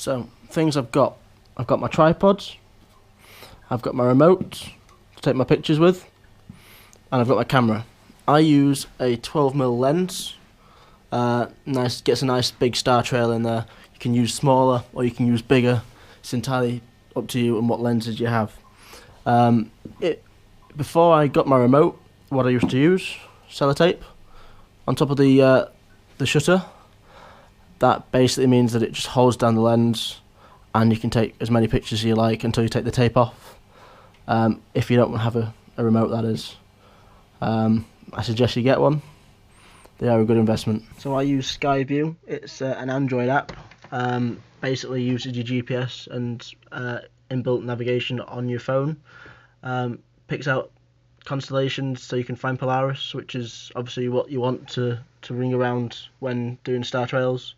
So, things I've got my tripod, I've got my remote to take my pictures with, and I've got my camera. I use a 12mm lens. Gets a nice big star trail in there. You can use smaller or you can use bigger. It's entirely up to you and what lenses you have. Before I got my remote, what I used to use, sellotape on top of the shutter. That basically means that it just holds down the lens and you can take as many pictures as you like until you take the tape off. If you don't have a remote, that is. I suggest you get one. They are a good investment. So I use Skyview. It's an Android app. Basically uses your GPS and inbuilt navigation on your phone. Picks out constellations so you can find Polaris, which is obviously what you want to ring around when doing star trails.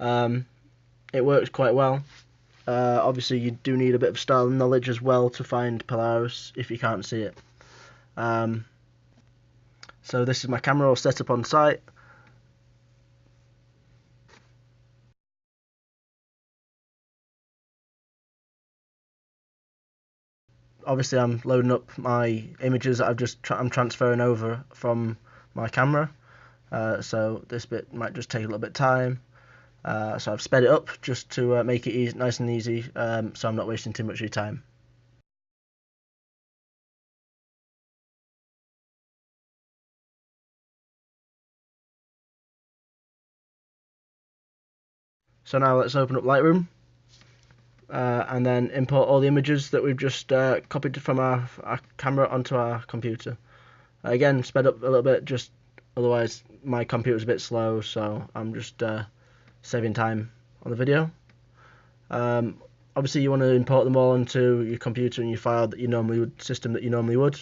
It works quite well. Obviously you do need a bit of star knowledge as well to find Polaris if you can't see it. So this is my camera all set up on site. Obviously I'm loading up my images that I'm transferring over from my camera. So this bit might just take a little bit of time. So I've sped it up just to make it nice and easy, so I'm not wasting too much of your time. So now let's open up Lightroom and then import all the images that we've just copied from our camera onto our computer. Again, sped up a little bit, just otherwise my computer's a bit slow, so I'm just saving time on the video. Obviously you want to import them all into your computer and your file that you normally would, system that you normally would.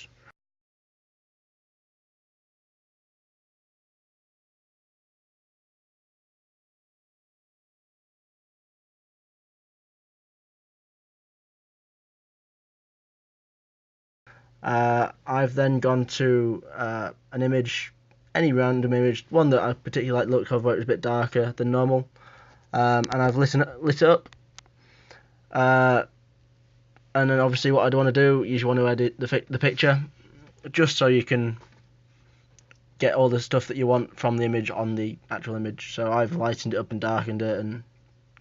I've then gone to an image, any random image, one that I particularly like the look of, where it's a bit darker than normal, and I've lit it up. And then obviously what I'd want to do is you want to edit the picture, just so you can get all the stuff that you want from the image on the actual image. So I've lightened it up and darkened it and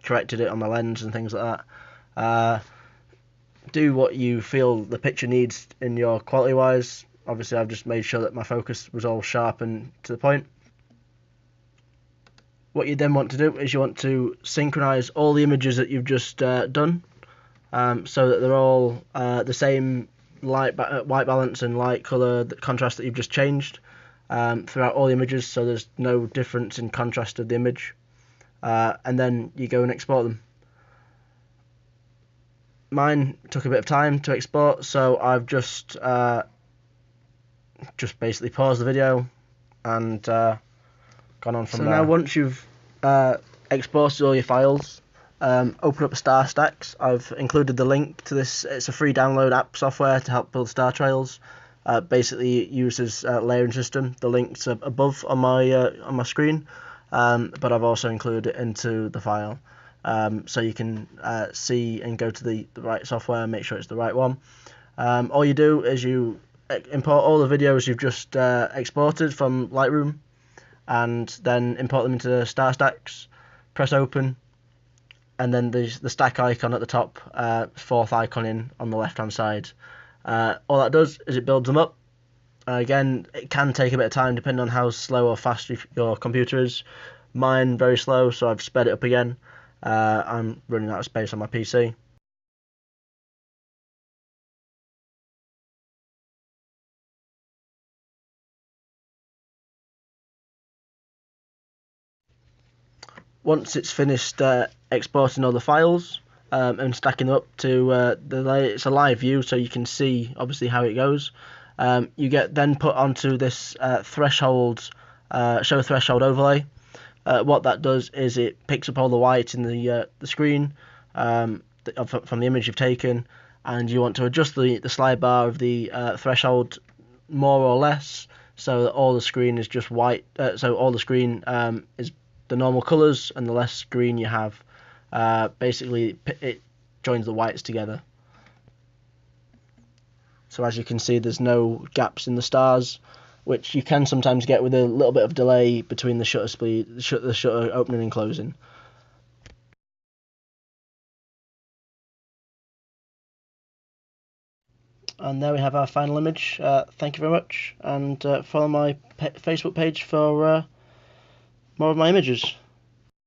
corrected it on my lens and things like that. Do what you feel the picture needs in your quality wise. Obviously I've just made sure that my focus was all sharp and to the point. What you then want to do is you want to synchronize all the images that you've just done, so that they're all the same white balance and light color, the contrast that you've just changed throughout all the images, so there's no difference in contrast of the image, and then you go and export them. Mine took a bit of time to export, so I've just basically paused the video and gone on from there. So now once you've exported all your files, open up Star Stax. I've included the link to this. It's a free download app software to help build star trails. Basically it uses a layering system. The link's above on my screen, but I've also included it into the file. So you can see and go to the right software and make sure it's the right one. All you do is you import all the videos you've just exported from Lightroom, and then import them into Star Stax, press open, and then there's the stack icon at the top, fourth icon in on the left hand side. All that does is it builds them up. Again, it can take a bit of time depending on how slow or fast your computer is. Mine very slow, so I've sped it up again. I'm running out of space on my PC. Once it's finished exporting all the files and stacking them up to it's a live view, so you can see obviously how it goes. You get then put onto this threshold, show threshold overlay. What that does is it picks up all the white in the screen from the image you've taken, and you want to adjust the slide bar of the threshold more or less, so that all the screen is just white. So all the screen is the normal colours, and the less green you have. basically it joins the whites together. So as you can see, there's no gaps in the stars, which you can sometimes get with a little bit of delay between the shutter speed, the shutter opening and closing. And there we have our final image. Thank you very much, and follow my Facebook page for more of my images.